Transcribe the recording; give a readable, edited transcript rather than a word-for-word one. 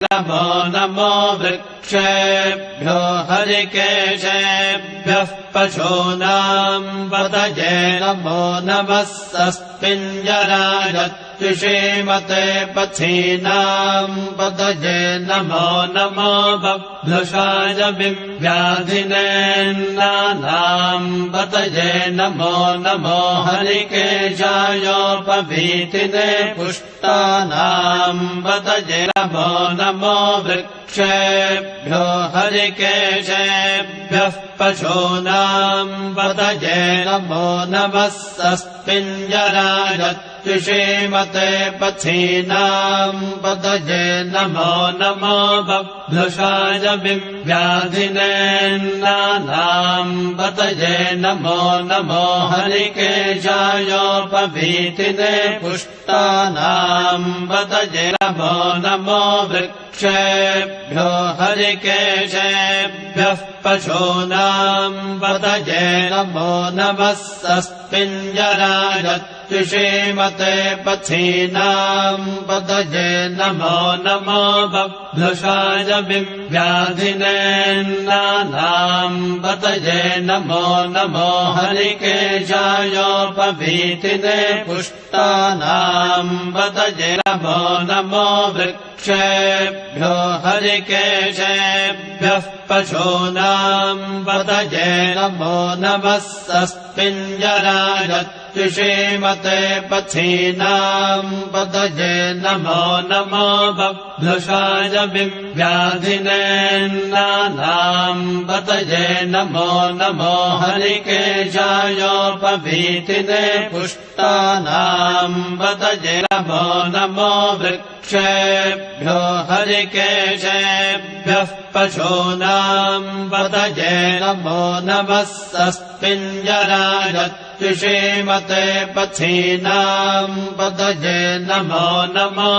नमो नमो वृक्षेभ्यो हरिकेशेभ्यः पशूनाम् पतये नमो नमः सस्मिञ्जराय त्विषीमते पथीनाम् पतये नमो नमो बभ्रुषाय व्याधिनेन्नानाम् पतये नमो नमो हरिकेशायोपवीतिने पुष्टानाम् पतये नमो नमो वृक्षेभ्यो हरिकेशेभ्यः पशूनाम् पतये नमो नमः सस्मिञ्जराय त्विषीमते पथीनाम् पतये नमो नमो बभ्रुषाय व्याधिनेन्नानाम् पतये नमो नमो हरिकेशायोपवीतिने पुष्टानाम् पतये नमो नमो वृक्षेभ्यो हरिकेशेभ्यः पशूनाम् पतये नमो नमः सस्मिञ्जराय त्विषीमते पथीनाम् पतये नमो नमो बभ्रुषाय व्याधिनेन्नानाम् पतये नमो नमो हरिकेशायोपवीतिने पुष्टानाम् पतये नमो नमो वृक्षेभ्यो हरिकेशेभ्यः पशूनाम् पतये नमो नमः सस्मिञ्जराय त्विषीमते पथीनाम् पतये नमो नमो बभ्रुषाय व्याधिनेन्नानाम् पतये नमो नमो हरिकेशायोपवीतिने पुष्टानाम् पतये नमो नमो वृक्षेभ्यो हरिकेशेभ्यः पशूनाम् पतये नमो नमः सस्मिञ्जराय त्विषीमते पथीनाम् पतये नमो नमो